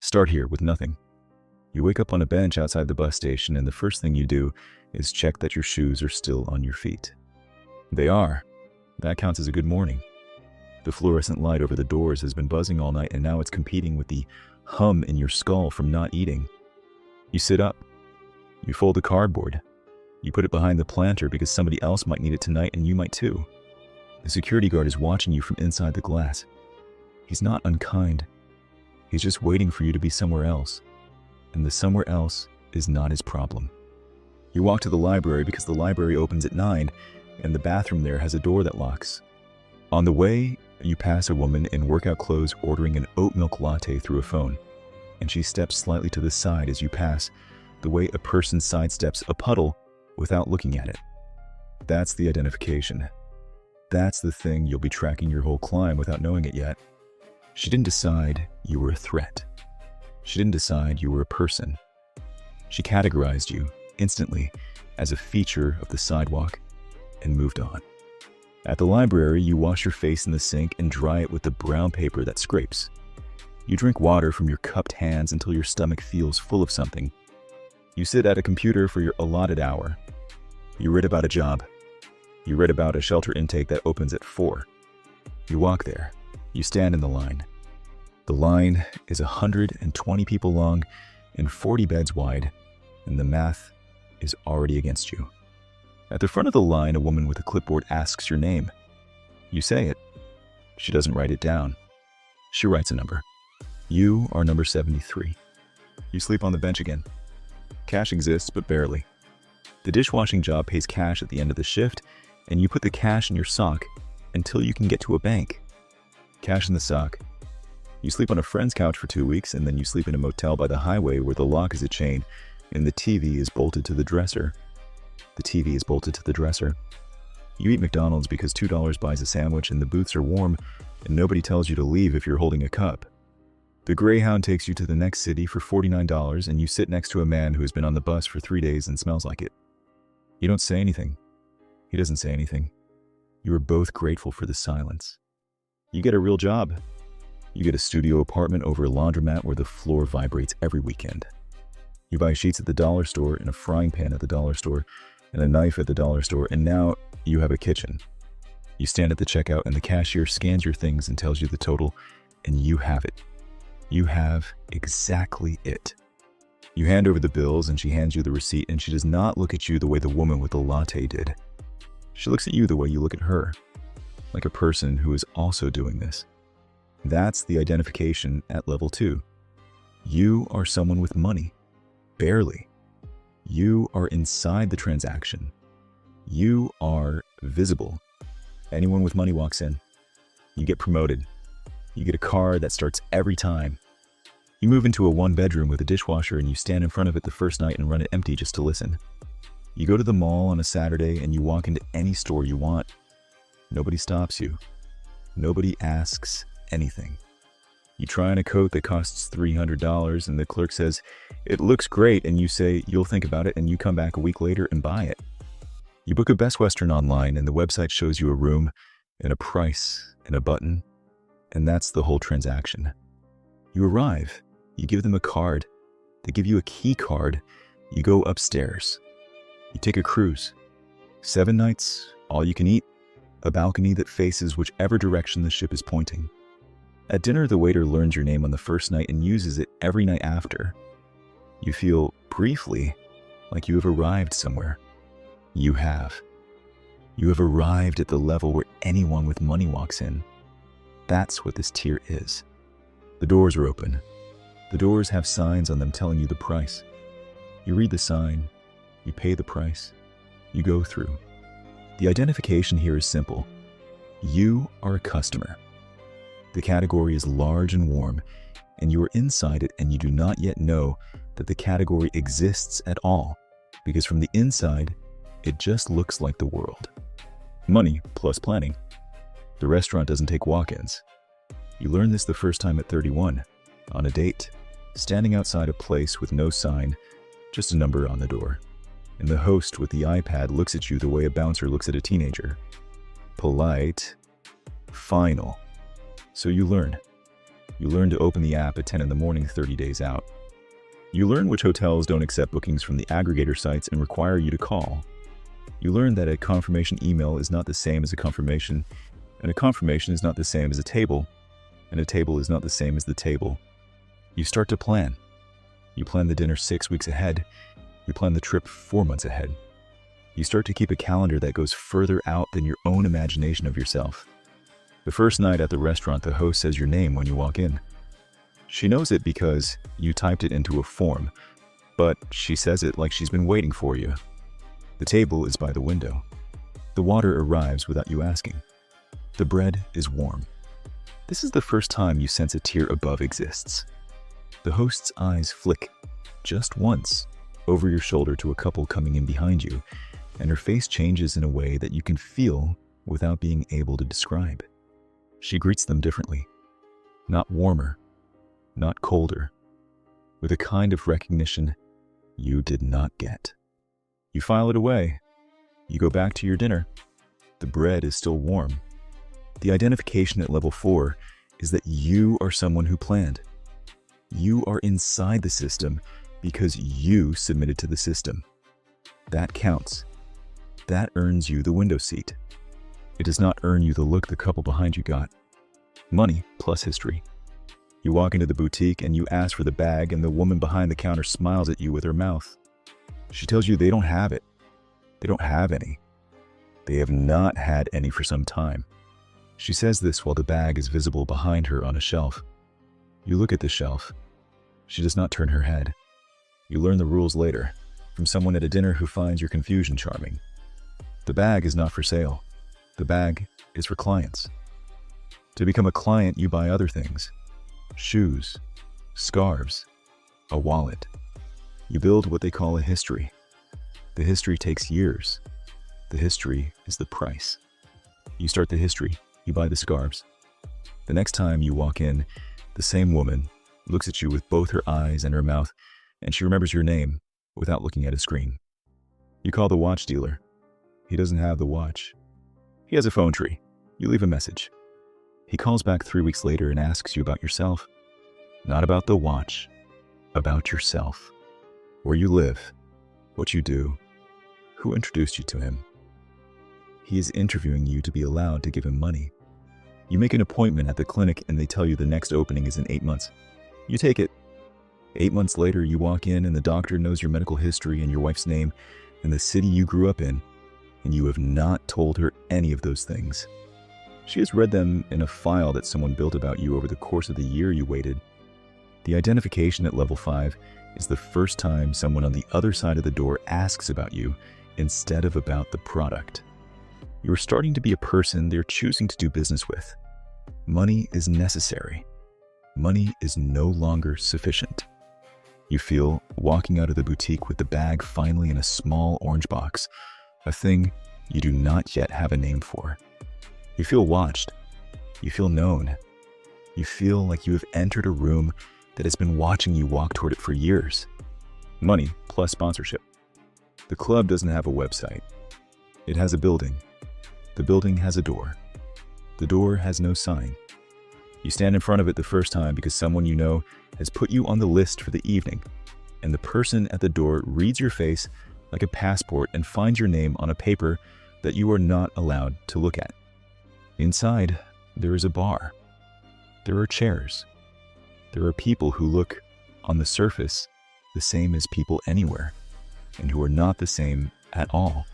Start here with nothing. You wake up on a bench outside the bus station, and the first thing you do is check that your shoes are still on your feet. They are. That counts as a good morning. The fluorescent light over the doors has been buzzing all night, and now it's competing with the hum in your skull from not eating. You sit up. You fold the cardboard. You put it behind the planter because somebody else might need it tonight, and you might too. The security guard is watching you from inside the glass. He's not unkind. He's just waiting for you to be somewhere else. And the somewhere else is not his problem. You walk to the library because the library opens at 9, and the bathroom there has a door that locks. On the way, you pass a woman in workout clothes ordering an oat milk latte through a phone, and she steps slightly to the side as you pass, the way a person sidesteps a puddle without looking at it. That's the identification. That's the thing you'll be tracking your whole climb without knowing it yet. She didn't decide you were a threat. She didn't decide you were a person. She categorized you instantly as a feature of the sidewalk and moved on. At the library, you wash your face in the sink and dry it with the brown paper that scrapes. You drink water from your cupped hands until your stomach feels full of something. You sit at a computer for your allotted hour. You read about a job. You read about a shelter intake that opens at 4. You walk there. You stand in the line. The line is 120 people long and 40 beds wide, and the math is already against you. At the front of the line, a woman with a clipboard asks your name. You say it. She doesn't write it down. She writes a number. You are number 73. You sleep on the bench again. Cash exists, but barely. The dishwashing job pays cash at the end of the shift, and you put the cash in your sock until you can get to a bank. Cash in the sock. You sleep on a friend's couch for 2 weeks, and then you sleep in a motel by the highway where the lock is a chain and the TV is bolted to the dresser. The TV is bolted to the dresser. You eat McDonald's because $2 buys a sandwich and the booths are warm and nobody tells you to leave if you're holding a cup. The Greyhound takes you to the next city for $49 and you sit next to a man who has been on the bus for 3 days and smells like it. You don't say anything. He doesn't say anything. You are both grateful for the silence. You get a real job. You get a studio apartment over a laundromat where the floor vibrates every weekend. You buy sheets at the dollar store and a frying pan at the dollar store and a knife at the dollar store, and now you have a kitchen. You stand at the checkout and the cashier scans your things and tells you the total, and you have it. You have exactly it. You hand over the bills and she hands you the receipt, and she does not look at you the way the woman with the latte did. She looks at you the way you look at her, like a person who is also doing this. That's the identification at level 2. You are someone with money. Barely. You are inside the transaction. You are visible. Anyone with money walks in. You get promoted. You get a car that starts every time. You move into a 1-bedroom with a dishwasher and you stand in front of it the first night and run it empty just to listen. You go to the mall on a Saturday and you walk into any store you want. Nobody stops you. Nobody asks anything. You try on a coat that costs $300 and the clerk says, "It looks great," and you say, "You'll think about it," and you come back a week later and buy it. You book a Best Western online and the website shows you a room and a price and a button, and that's the whole transaction. You arrive. You give them a card. They give you a key card. You go upstairs. You take a cruise. 7 nights, all you can eat, a balcony that faces whichever direction the ship is pointing. At dinner, the waiter learns your name on the first night and uses it every night after. You feel, briefly, like you have arrived somewhere. You have. You have arrived at the level where anyone with money walks in. That's what this tier is. The doors are open. The doors have signs on them telling you the price. You read the sign. You pay the price. You go through. The identification here is simple. You are a customer. The category is large and warm, and you are inside it and you do not yet know that the category exists at all, because from the inside, it just looks like the world. Money plus planning. The restaurant doesn't take walk-ins. You learn this the first time at 31, on a date, standing outside a place with no sign, just a number on the door. And the host with the iPad looks at you the way a bouncer looks at a teenager. Polite, final. So you learn. You learn to open the app at 10 in the morning 30 days out. You learn which hotels don't accept bookings from the aggregator sites and require you to call. You learn that a confirmation email is not the same as a confirmation, and a confirmation is not the same as a table, and a table is not the same as the table. You start to plan. You plan the dinner 6 weeks ahead. You plan the trip 4 months ahead. You start to keep a calendar that goes further out than your own imagination of yourself. The first night at the restaurant, the host says your name when you walk in. She knows it because you typed it into a form, but she says it like she's been waiting for you. The table is by the window. The water arrives without you asking. The bread is warm. This is the first time you sense a tier above exists. The host's eyes flick just once over your shoulder to a couple coming in behind you, and her face changes in a way that you can feel without being able to describe. She greets them differently. Not warmer, not colder, with a kind of recognition you did not get. You file it away. You go back to your dinner. The bread is still warm. The identification at level 4 is that you are someone who planned. You are inside the system because you submitted to the system. That counts. That earns you the window seat. It does not earn you the look the couple behind you got. Money plus history. You walk into the boutique and you ask for the bag, and the woman behind the counter smiles at you with her mouth. She tells you they don't have it. They don't have any. They have not had any for some time. She says this while the bag is visible behind her on a shelf. You look at the shelf. She does not turn her head. You learn the rules later, from someone at a dinner who finds your confusion charming. The bag is not for sale. The bag is for clients. To become a client, you buy other things. Shoes, scarves, a wallet. You build what they call a history. The history takes years. The history is the price. You start the history, you buy the scarves. The next time you walk in, the same woman looks at you with both her eyes and her mouth, and she remembers your name without looking at a screen. You call the watch dealer. He doesn't have the watch. He has a phone tree. You leave a message. He calls back 3 weeks later and asks you about yourself. Not about the watch, about yourself. Where you live, what you do, who introduced you to him. He is interviewing you to be allowed to give him money. You make an appointment at the clinic and they tell you the next opening is in 8 months. You take it. 8 months later, you walk in and the doctor knows your medical history and your wife's name and the city you grew up in, and you have not told her any of those things. She has read them in a file that someone built about you over the course of the year you waited. The identification at level 5 is the first time someone on the other side of the door asks about you instead of about the product. You are starting to be a person they're choosing to do business with. Money is necessary. Money is no longer sufficient. You feel walking out of the boutique with the bag finally in a small orange box, a thing you do not yet have a name for. You feel watched. You feel known. You feel like you have entered a room that has been watching you walk toward it for years. Money plus sponsorship. The club doesn't have a website. It has a building. The building has a door. The door has no sign. You stand in front of it the first time because someone you know has put you on the list for the evening, and the person at the door reads your face like a passport and finds your name on a paper that you are not allowed to look at. Inside, there is a bar. There are chairs. There are people who look, on the surface, the same as people anywhere, and who are not the same at all,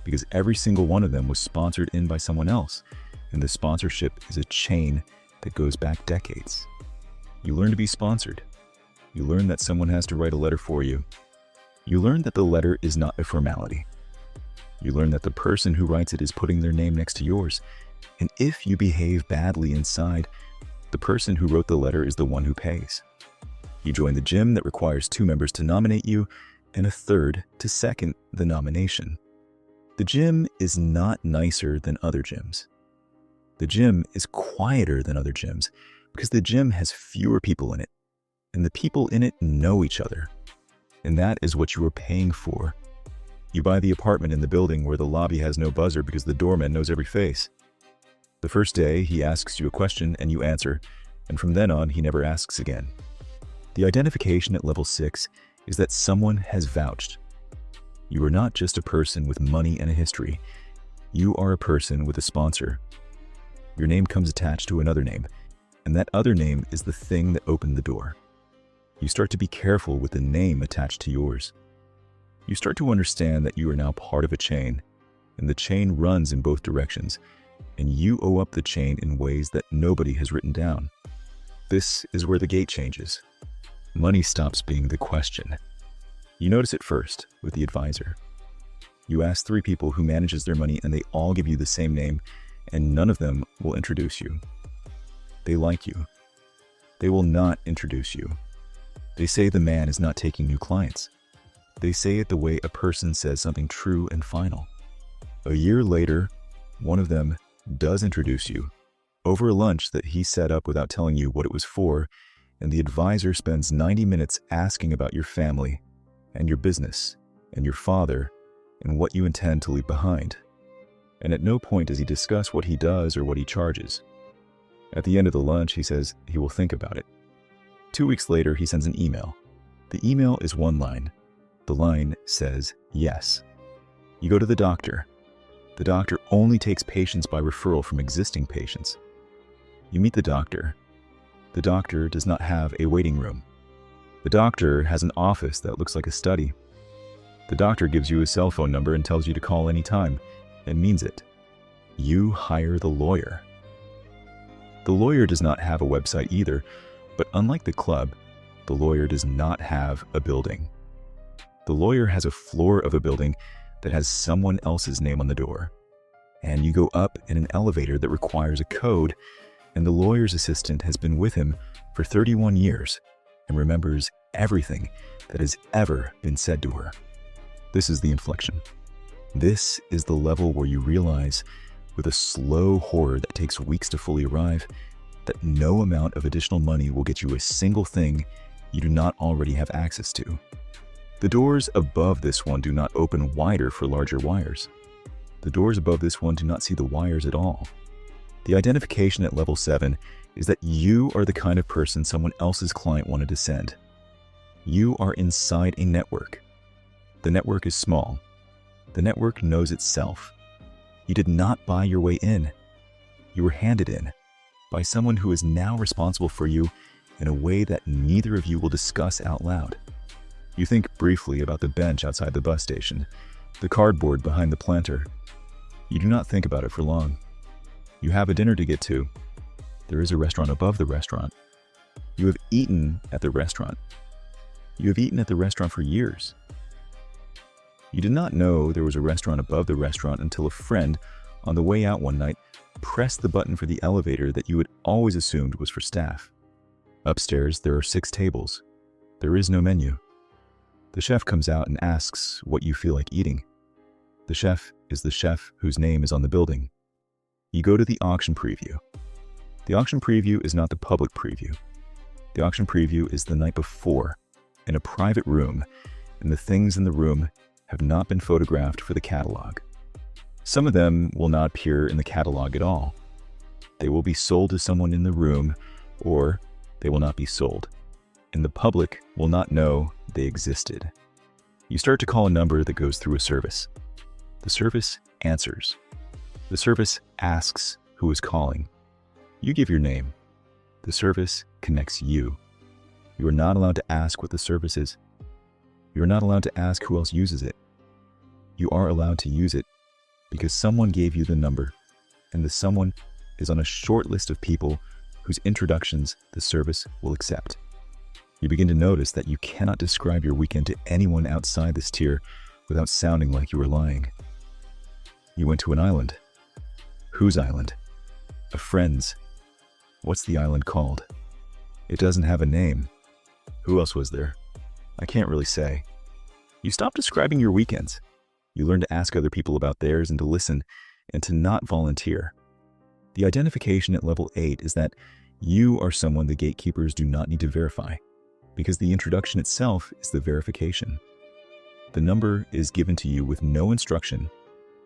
because every single one of them was sponsored in by someone else, and the sponsorship is a chain that goes back decades. You learn to be sponsored. You learn that someone has to write a letter for you. You learn that the letter is not a formality. You learn that the person who writes it is putting their name next to yours, and if you behave badly inside, the person who wrote the letter is the one who pays. You join the gym that requires 2 members to nominate you and a third to second the nomination. The gym is not nicer than other gyms. The gym is quieter than other gyms because the gym has fewer people in it, and the people in it know each other. And that is what you are paying for. You buy the apartment in the building where the lobby has no buzzer because the doorman knows every face. The first day, he asks you a question and you answer, and from then on, he never asks again. The identification at level 6 is that someone has vouched. You are not just a person with money and a history. You are a person with a sponsor. Your name comes attached to another name, and that other name is the thing that opened the door. You start to be careful with the name attached to yours. You start to understand that you are now part of a chain, and the chain runs in both directions, and you owe up the chain in ways that nobody has written down. This is where the gate changes. Money stops being the question. You notice it first with the advisor. You ask 3 people who manages their money, and they all give you the same name, and none of them will introduce you. They like you. They will not introduce you. They say the man is not taking new clients. They say it the way a person says something true and final. A year later, one of them does introduce you over a lunch that he set up without telling you what it was for, and the advisor spends 90 minutes asking about your family and your business and your father and what you intend to leave behind. And at no point does he discuss what he does or what he charges. At the end of the lunch, he says he will think about it. 2 weeks later, he sends an email. The email is 1 line. The line says yes. You go to the doctor. The doctor only takes patients by referral from existing patients. You meet the doctor. The doctor does not have a waiting room. The doctor has an office that looks like a study. The doctor gives you a cell phone number and tells you to call anytime, and means it. You hire the lawyer. The lawyer does not have a website either, but unlike the club, the lawyer does not have a building. The lawyer has a floor of a building that has someone else's name on the door. And you go up in an elevator that requires a code, and the lawyer's assistant has been with him for 31 years and remembers everything that has ever been said to her. This is the inflection. This is the level where you realize, with a slow horror that takes weeks to fully arrive, that no amount of additional money will get you a single thing you do not already have access to. The doors above this one do not open wider for larger wires. The doors above this one do not see the wires at all. The identification at level 7 is that you are the kind of person someone else's client wanted to send. You are inside a network. The network is small. The network knows itself. You did not buy your way in. You were handed in by someone who is now responsible for you in a way that neither of you will discuss out loud. You think briefly about the bench outside the bus station, the cardboard behind the planter. You do not think about it for long. You have a dinner to get to. There is a restaurant above the restaurant. You have eaten at the restaurant. You have eaten at the restaurant for years. You did not know there was a restaurant above the restaurant until a friend, on the way out one night, pressed the button for the elevator that you had always assumed was for staff. Upstairs, there are 6 tables. There is no menu. The chef comes out and asks what you feel like eating. The chef is the chef whose name is on the building. You go to the auction preview. The auction preview is not the public preview. The auction preview is the night before, in a private room, and the things in the room have not been photographed for the catalog. Some of them will not appear in the catalog at all. They will be sold to someone in the room, or they will not be sold, and the public will not know they existed. You start to call a number that goes through a service. The service answers. The service asks who is calling. You give your name. The service connects you. You are not allowed to ask what the service is. You are not allowed to ask who else uses it. You are allowed to use it because someone gave you the number, and the someone is on a short list of people whose introductions the service will accept. You begin to notice that you cannot describe your weekend to anyone outside this tier without sounding like you were lying. You went to an island. Whose island? A friend's. What's the island called? It doesn't have a name. Who else was there? I can't really say. You stop describing your weekends. You learn to ask other people about theirs and to listen and to not volunteer. The identification at level 8 is that you are someone the gatekeepers do not need to verify, because the introduction itself is the verification. The number is given to you with no instruction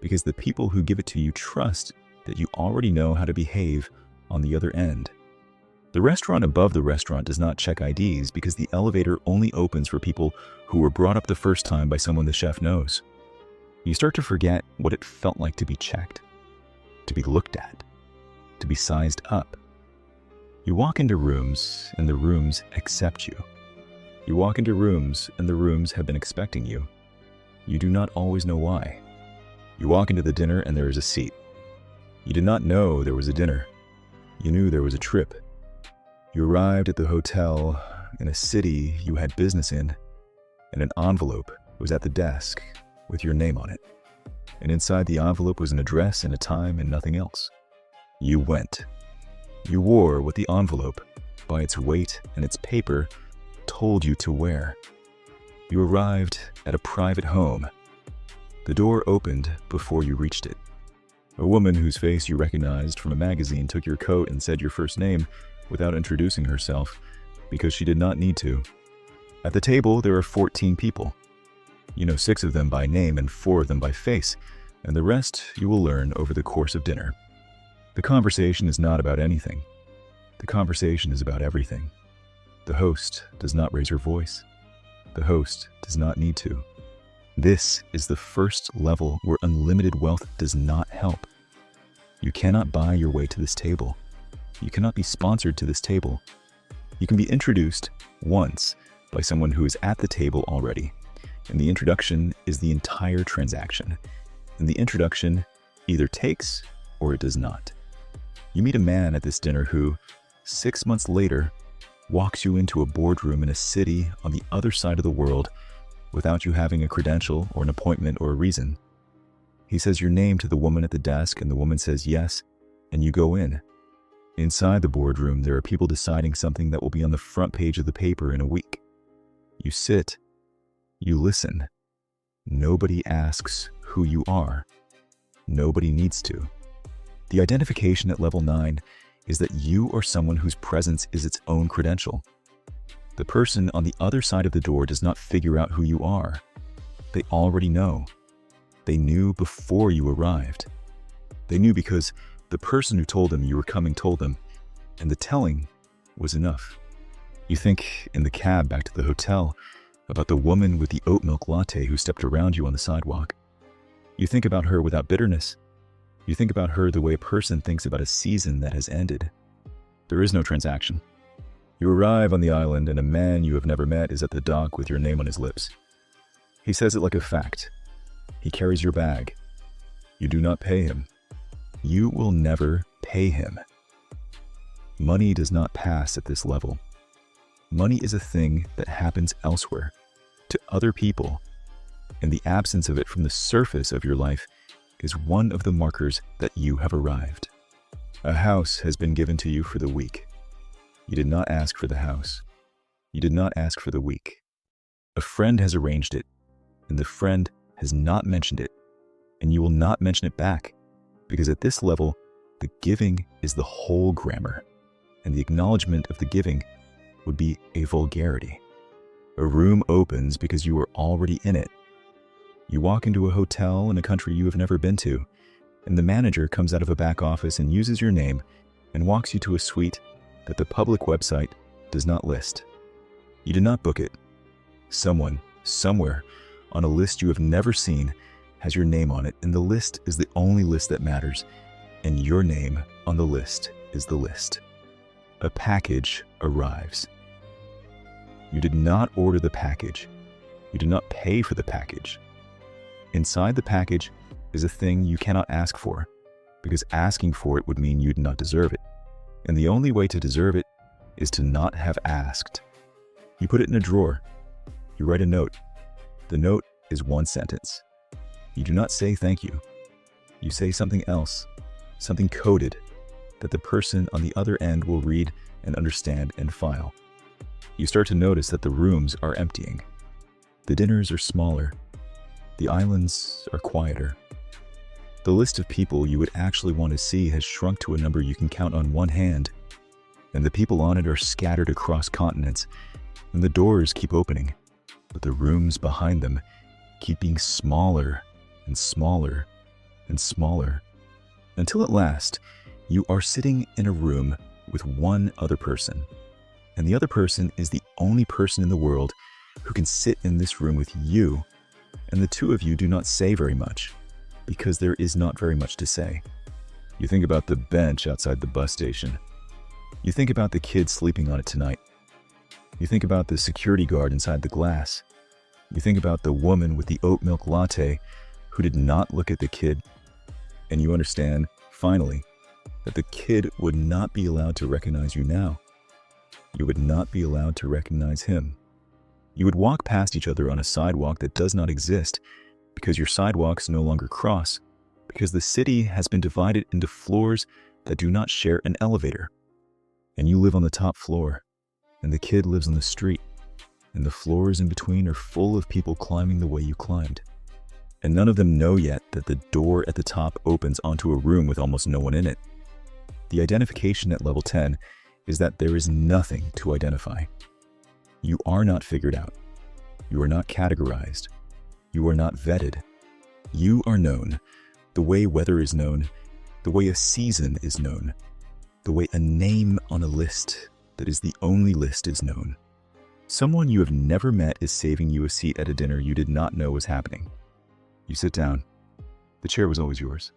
because the people who give it to you trust that you already know how to behave on the other end. The restaurant above the restaurant does not check IDs because the elevator only opens for people who were brought up the first time by someone the chef knows. You start to forget what it felt like to be checked, to be looked at, to be sized up. You walk into rooms and the rooms accept you. You walk into rooms and the rooms have been expecting you. You do not always know why. You walk into the dinner and there is a seat. You did not know there was a dinner. You knew there was a trip. You arrived at the hotel in a city you had business in, and an envelope was at the desk with your name on it. And inside the envelope was an address and a time and nothing else. You went. You wore what the envelope, by its weight and its paper, told you to wear. You arrived at a private home. The door opened before you reached it. A woman whose face you recognized from a magazine took your coat and said your first name without introducing herself because she did not need to. At the table, there are 14 people. You know 6 of them by name and 4 of them by face, and the rest you will learn over the course of dinner. The conversation is not about anything. The conversation is about everything. The host does not raise her voice. The host does not need to. This is the first level where unlimited wealth does not help. You cannot buy your way to this table. You cannot be sponsored to this table. You can be introduced once by someone who is at the table already, and the introduction is the entire transaction. And the introduction either takes or it does not. You meet a man at this dinner who, 6 months later, walks you into a boardroom in a city on the other side of the world without you having a credential or an appointment or a reason. He says your name to the woman at the desk, and the woman says yes, and you go in. Inside the boardroom, there are people deciding something that will be on the front page of the paper in a week. You sit. You listen. Nobody asks who you are. Nobody needs to. The identification at level 9 is that you are someone whose presence is its own credential. The person on the other side of the door does not figure out who you are. They already know. They knew before you arrived. They knew because the person who told them you were coming told them, and the telling was enough. You think in the cab back to the hotel about the woman with the oat milk latte who stepped around you on the sidewalk. You think about her without bitterness. You think about her the way a person thinks about a season that has ended. There is no transaction. You arrive on the island and a man you have never met is at the dock with your name on his lips. He says it like a fact. He carries your bag. You do not pay him. You will never pay him. Money does not pass at this level. Money is a thing that happens elsewhere, to other people, and the absence of it from the surface of your life is one of the markers that you have arrived. A house has been given to you for the week. You did not ask for the house. You did not ask for the week. A friend has arranged it, and the friend has not mentioned it, and you will not mention it back, because at this level, the giving is the whole grammar, and the acknowledgement of the giving would be a vulgarity. A room opens because you are already in it. You walk into a hotel in a country you have never been to, and the manager comes out of a back office and uses your name and walks you to a suite that the public website does not list. You did not book it. Someone, somewhere, on a list you have never seen, has your name on it, and the list is the only list that matters, and your name on the list is the list. A package arrives. You did not order the package. You did not pay for the package. Inside the package is a thing you cannot ask for, because asking for it would mean you do not deserve it. And the only way to deserve it is to not have asked. You put it in a drawer. You write a note. The note is one sentence. You do not say thank you. You say something else, something coded, that the person on the other end will read and understand and file. You start to notice that the rooms are emptying. The dinners are smaller. The islands are quieter. The list of people you would actually want to see has shrunk to a number you can count on one hand, and the people on it are scattered across continents, and the doors keep opening, but the rooms behind them keep being smaller and smaller and smaller, until at last you are sitting in a room with one other person. And the other person is the only person in the world who can sit in this room with you, and the two of you do not say very much, because there is not very much to say. You think about the bench outside the bus station. You think about the kid sleeping on it tonight. You think about the security guard inside the glass. You think about the woman with the oat milk latte who did not look at the kid. And you understand, finally, that the kid would not be allowed to recognize you now. You would not be allowed to recognize him. You would walk past each other on a sidewalk that does not exist because your sidewalks no longer cross, because the city has been divided into floors that do not share an elevator. And you live on the top floor, and the kid lives on the street, and the floors in between are full of people climbing the way you climbed. And none of them know yet that the door at the top opens onto a room with almost no one in it. The identification at level 10 is that there is nothing to identify. You are not figured out. You are not categorized. You are not vetted. You are known the way weather is known, the way a season is known, the way a name on a list that is the only list is known. Someone you have never met is saving you a seat at a dinner you did not know was happening. You sit down. The chair was always yours.